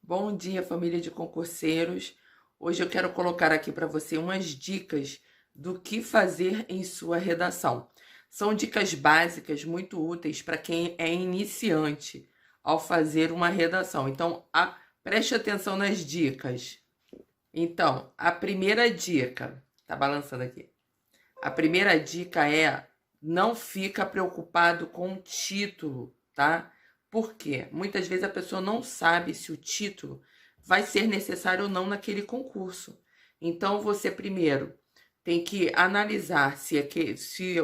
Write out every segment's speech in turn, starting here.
Bom dia, família de concurseiros. Hoje eu quero colocar aqui para você umas dicas do que fazer em sua redação. São dicas básicas muito úteis para quem é iniciante ao fazer uma redação. Então, preste atenção nas dicas. Então, a primeira dica, tá balançando aqui. A primeira dica é: não fica preocupado com o título, tá? Por quê? Muitas vezes a pessoa não sabe se o título vai ser necessário ou não naquele concurso. Então, você primeiro tem que analisar se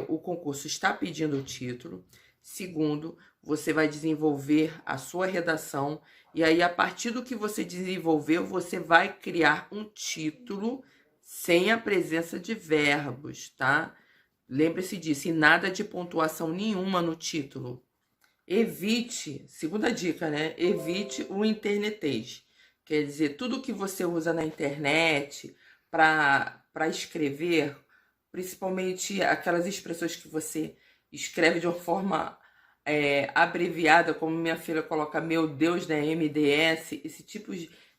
o concurso está pedindo o título. Segundo, você vai desenvolver a sua redação. E aí, a partir do que você desenvolveu, você vai criar um título sem a presença de verbos, tá? Lembre-se disso, e nada de pontuação nenhuma no título. Evite, segunda dica, né? Evite o internetês. Quer dizer, tudo que você usa na internet para escrever, principalmente aquelas expressões que você escreve de uma forma abreviada, como minha filha coloca, meu Deus, né? MDS,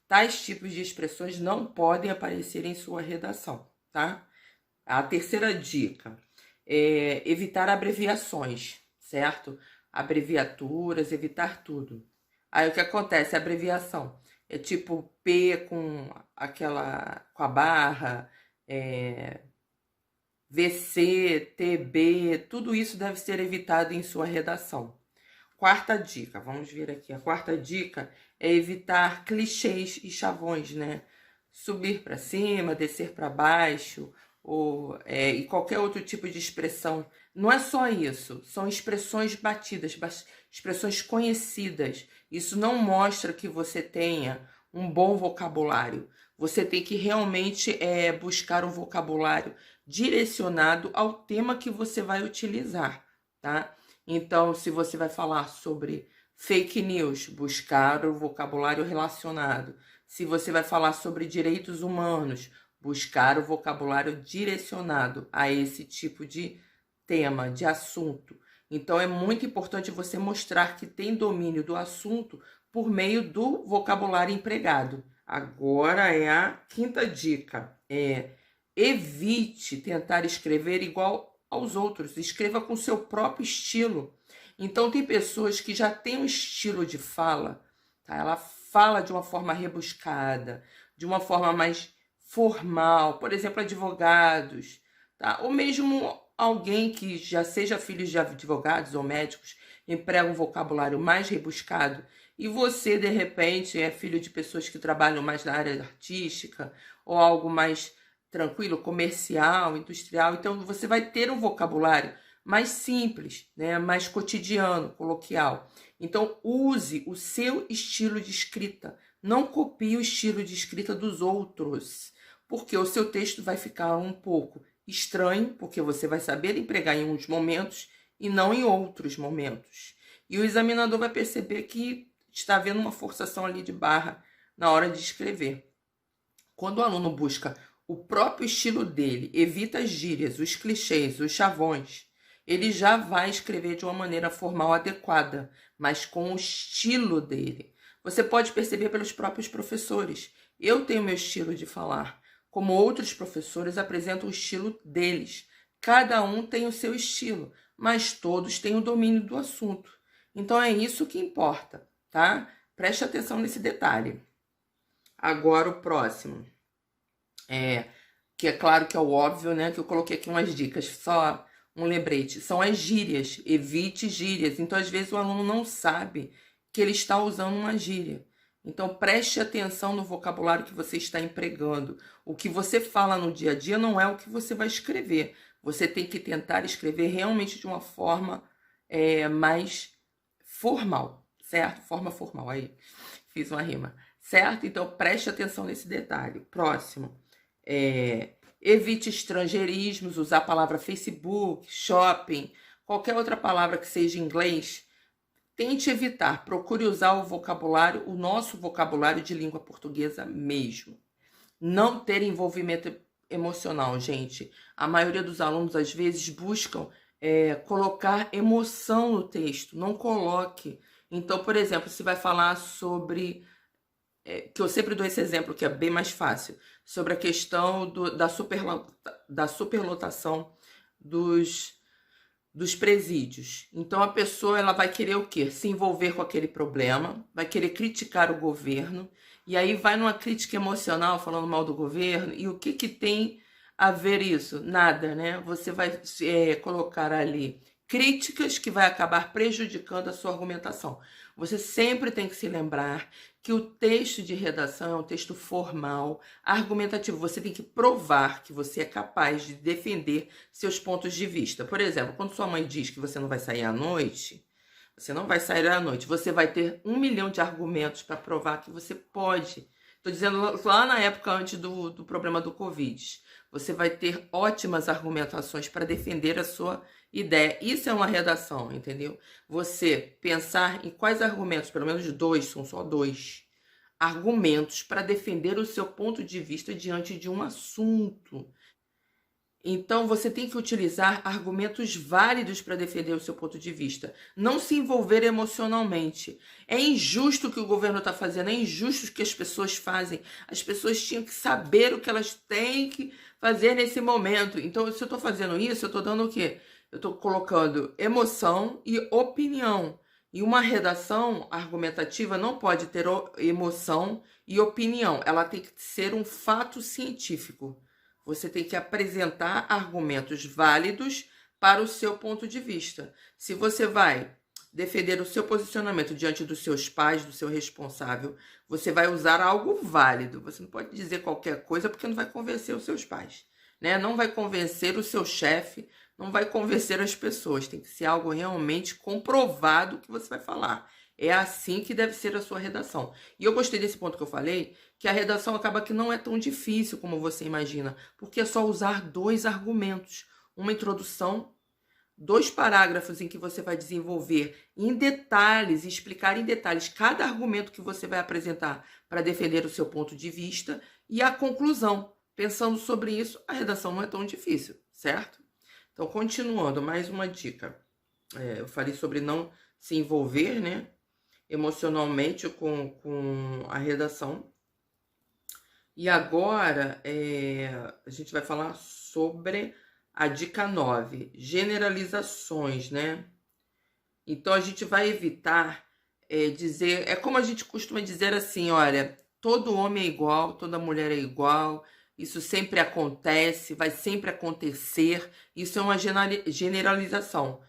tais tipos de expressões não podem aparecer em sua redação, tá? A terceira dica é evitar abreviações, certo? Abreviaturas, evitar tudo. Aí o que acontece? A abreviação é tipo P com a barra, VC, TB, tudo isso deve ser evitado em sua redação. Quarta dica, vamos ver aqui. A quarta dica é evitar clichês e chavões, né? Subir para cima, descer para baixo, e qualquer outro tipo de expressão. Não é só isso, são expressões batidas, expressões conhecidas. Isso não mostra que você tenha um bom vocabulário. Você tem que realmente buscar um vocabulário direcionado ao tema que você vai utilizar, tá? Então, se você vai falar sobre fake news, buscar o vocabulário relacionado. Se você vai falar sobre direitos humanos, buscar o vocabulário direcionado a esse tipo de tema, de assunto. Então, é muito importante você mostrar que tem domínio do assunto por meio do vocabulário empregado. Agora é a quinta dica. Evite tentar escrever igual aos outros. Escreva com seu próprio estilo. Então, tem pessoas que já têm um estilo de fala, tá? Ela fala de uma forma rebuscada, de uma forma mais formal, por exemplo, advogados, tá? Ou mesmo alguém que já seja filho de advogados ou médicos, emprega um vocabulário mais rebuscado, e você, de repente, é filho de pessoas que trabalham mais na área artística, ou algo mais tranquilo, comercial, industrial. Então, você vai ter um vocabulário mais simples, né? Mais cotidiano, coloquial. Então, use o seu estilo de escrita. Não copie o estilo de escrita dos outros, porque o seu texto vai ficar um pouco estranho, porque você vai saber empregar em uns momentos e não em outros momentos. E o examinador vai perceber que está havendo uma forçação ali de barra na hora de escrever. Quando o aluno busca o próprio estilo dele, evita as gírias, os clichês, os chavões, ele já vai escrever de uma maneira formal adequada, mas com o estilo dele. Você pode perceber pelos próprios professores. Eu tenho meu estilo de falar, como outros professores apresentam o estilo deles. Cada um tem o seu estilo, mas todos têm o domínio do assunto. Então é isso que importa, tá? Preste atenção nesse detalhe. Agora o próximo. Que é claro que é o óbvio, né? Que eu coloquei aqui umas dicas, só um lembrete. São as gírias, evite gírias. Então, às vezes, o aluno não sabe que ele está usando uma gíria. Então, preste atenção no vocabulário que você está empregando. O que você fala no dia a dia não é o que você vai escrever. Você tem que tentar escrever realmente de uma forma mais formal, certo? Forma formal. Aí, fiz uma rima. Certo? Então, preste atenção nesse detalhe. Próximo. Evite estrangeirismos, usar a palavra Facebook, shopping, qualquer outra palavra que seja em inglês. Tente evitar, procure usar o vocabulário, o nosso vocabulário de língua portuguesa mesmo. Não ter envolvimento emocional, gente. A maioria dos alunos, às vezes, buscam colocar emoção no texto. Não coloque. Então, por exemplo, se vai falar sobre que eu sempre dou esse exemplo, que é bem mais fácil, sobre a questão da superlotação dos presídios. Então a pessoa ela vai querer o quê? Se envolver com aquele problema, vai querer criticar o governo, e aí vai numa crítica emocional falando mal do governo, e o que tem a ver isso? Nada, né? Você vai colocar ali críticas que vai acabar prejudicando a sua argumentação. Você sempre tem que se lembrar que o texto de redação é um texto formal, argumentativo. Você tem que provar que você é capaz de defender seus pontos de vista. Por exemplo, quando sua mãe diz que você não vai sair à noite, você não vai sair à noite. Você vai ter 1 milhão de argumentos para provar que você pode. Estou dizendo lá na época antes do problema do Covid. Você vai ter ótimas argumentações para defender a sua ideia. Isso é uma redação, entendeu? Você pensar em quais argumentos, pelo menos 2, são só 2 argumentos para defender o seu ponto de vista diante de um assunto. Então, você tem que utilizar argumentos válidos para defender o seu ponto de vista. Não se envolver emocionalmente. É injusto o que o governo está fazendo, é injusto o que as pessoas fazem. As pessoas tinham que saber o que elas têm que fazer nesse momento. Então, se eu estou fazendo isso, eu estou dando o quê? Eu estou colocando emoção e opinião. E uma redação argumentativa não pode ter emoção e opinião. Ela tem que ser um fato científico. Você tem que apresentar argumentos válidos para o seu ponto de vista. Se você vai defender o seu posicionamento diante dos seus pais, do seu responsável, você vai usar algo válido. Você não pode dizer qualquer coisa porque não vai convencer os seus pais, né? Não vai convencer o seu chefe, não vai convencer as pessoas. Tem que ser algo realmente comprovado que você vai falar. É assim que deve ser a sua redação. E eu gostei desse ponto que eu falei, que a redação acaba que não é tão difícil como você imagina, porque é só usar 2 argumentos, uma introdução, 2 parágrafos em que você vai desenvolver em detalhes, explicar em detalhes cada argumento que você vai apresentar para defender o seu ponto de vista, e a conclusão. Pensando sobre isso, a redação não é tão difícil, certo? Então, continuando, mais uma dica. Eu falei sobre não se envolver, né, emocionalmente com a redação. E agora a gente vai falar sobre a dica 9, generalizações, né? Então a gente vai evitar dizer, é como a gente costuma dizer assim, olha, todo homem é igual, toda mulher é igual, isso sempre acontece, vai sempre acontecer, isso é uma generalização.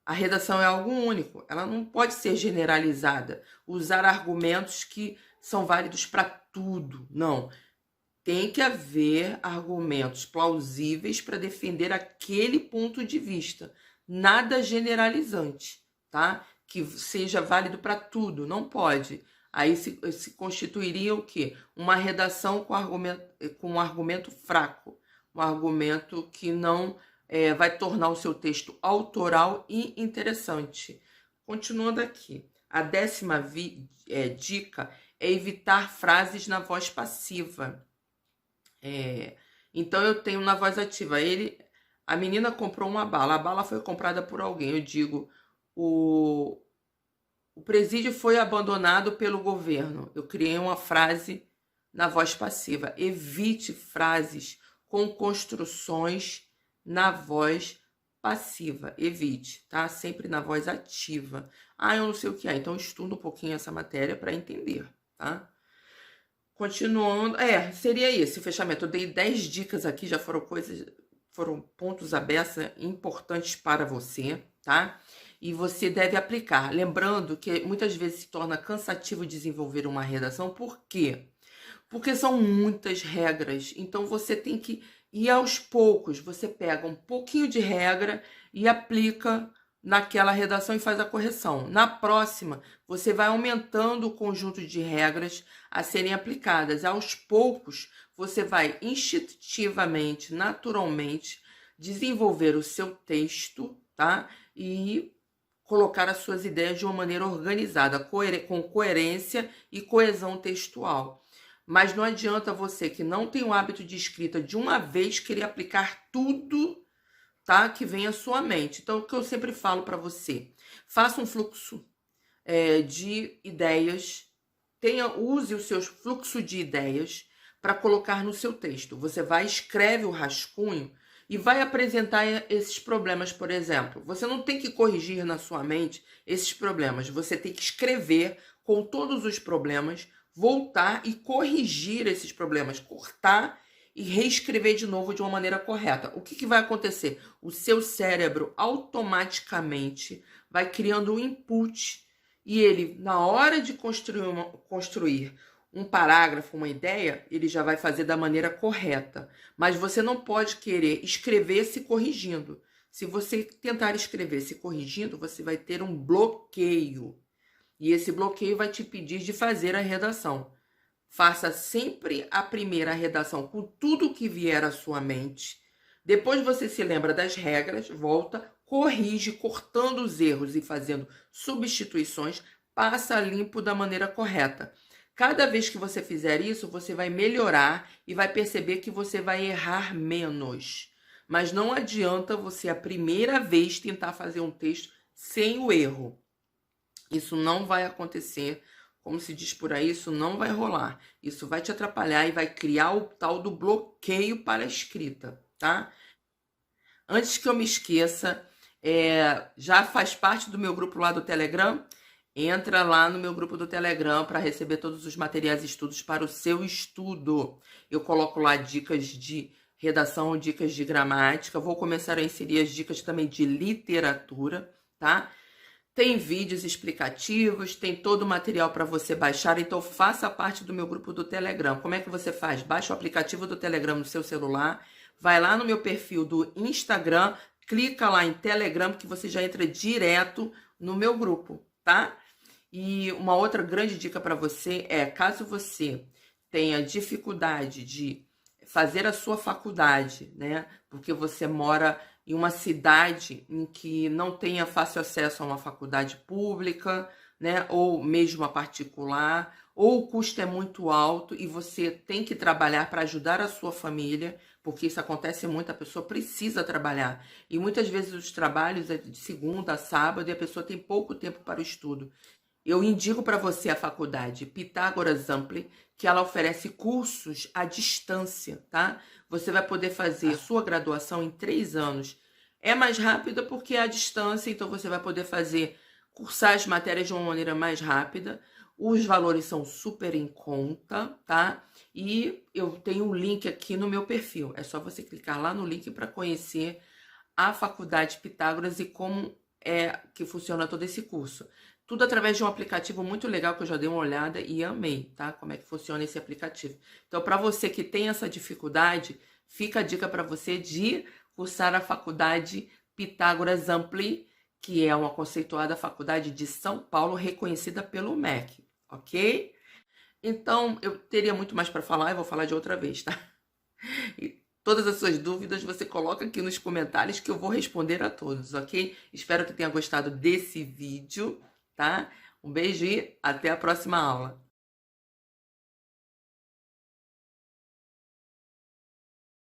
A redação é algo único, ela não pode ser generalizada, usar argumentos que são válidos para tudo, não. Tem que haver argumentos plausíveis para defender aquele ponto de vista, nada generalizante, tá? Que seja válido para tudo, não pode. Aí se constituiria o quê? Uma redação com um argumento fraco, um argumento que não vai tornar o seu texto autoral e interessante. Continuando aqui, a 10ª dica é evitar frases na voz passiva. Então eu tenho na voz ativa, a menina comprou uma bala, a bala foi comprada por alguém, eu digo, o presídio foi abandonado pelo governo. Eu criei uma frase na voz passiva. Evite frases com construções na voz passiva. Evite, tá? Sempre na voz ativa. Ah, eu não sei o que é. Então, estuda um pouquinho essa matéria para entender, tá? Continuando. Seria esse o fechamento. Eu dei 10 dicas aqui, já foram pontos abertos importantes para você, tá? E você deve aplicar. Lembrando que muitas vezes se torna cansativo desenvolver uma redação. Por quê? Porque são muitas regras. Então, você tem que ir aos poucos. Você pega um pouquinho de regra e aplica naquela redação e faz a correção. Na próxima, você vai aumentando o conjunto de regras a serem aplicadas. Aos poucos, você vai instintivamente, naturalmente, desenvolver o seu texto, tá? E colocar as suas ideias de uma maneira organizada, com coerência e coesão textual. Mas não adianta você que não tem o hábito de escrita de uma vez querer aplicar tudo, tá, que vem à sua mente. Então, o que eu sempre falo para você, faça um fluxo de ideias use o seu fluxo de ideias para colocar no seu texto. Você vai, escreve o rascunho e vai apresentar esses problemas, por exemplo. Você não tem que corrigir na sua mente esses problemas, você tem que escrever com todos os problemas, voltar e corrigir esses problemas, cortar e reescrever de novo de uma maneira correta. O que vai acontecer? O seu cérebro automaticamente vai criando um input e ele, na hora de construir um parágrafo, uma ideia, ele já vai fazer da maneira correta. Mas você não pode querer escrever se corrigindo. Se você tentar escrever se corrigindo, você vai ter um bloqueio. E esse bloqueio vai te pedir de fazer a redação. Faça sempre a primeira redação com tudo que vier à sua mente. Depois você se lembra das regras, volta, corrige, cortando os erros e fazendo substituições, passa limpo da maneira correta. Cada vez que você fizer isso, você vai melhorar e vai perceber que você vai errar menos. Mas não adianta você, a primeira vez, tentar fazer um texto sem o erro. Isso não vai acontecer. Como se diz por aí, isso não vai rolar. Isso vai te atrapalhar e vai criar o tal do bloqueio para a escrita, tá? Antes que eu me esqueça, já faz parte do meu grupo lá do Telegram? Entra lá no meu grupo do Telegram para receber todos os materiais e estudos para o seu estudo. Eu coloco lá dicas de redação, dicas de gramática. Vou começar a inserir as dicas também de literatura, tá? Tem vídeos explicativos, tem todo o material para você baixar, então faça parte do meu grupo do Telegram. Como é que você faz? Baixa o aplicativo do Telegram no seu celular, vai lá no meu perfil do Instagram, clica lá em Telegram que você já entra direto no meu grupo, tá? E uma outra grande dica para você é, caso você tenha dificuldade de fazer a sua faculdade, né? Porque você mora em uma cidade em que não tenha fácil acesso a uma faculdade pública, né? Ou mesmo a particular, ou o custo é muito alto e você tem que trabalhar para ajudar a sua família, porque isso acontece muito, a pessoa precisa trabalhar. E muitas vezes os trabalhos é de segunda a sábado e a pessoa tem pouco tempo para o estudo. Eu indico para você a faculdade Pitágoras Ampli, que ela oferece cursos à distância, tá? Você vai poder fazer a sua graduação em 3 anos. É mais rápida porque é à distância, então você vai poder cursar as matérias de uma maneira mais rápida. Os valores são super em conta, tá? E eu tenho um link aqui no meu perfil. É só você clicar lá no link para conhecer a Faculdade Pitágoras e como é que funciona todo esse curso. Tudo através de um aplicativo muito legal que eu já dei uma olhada e amei, tá? Como é que funciona esse aplicativo. Então, para você que tem essa dificuldade, fica a dica para você de cursar a Faculdade Pitágoras Ampli, que é uma conceituada faculdade de São Paulo, reconhecida pelo MEC, ok? Então, eu teria muito mais para falar e vou falar de outra vez, tá? E todas as suas dúvidas você coloca aqui nos comentários que eu vou responder a todos, ok? Espero que tenha gostado desse vídeo, tá? Um beijo e até a próxima aula.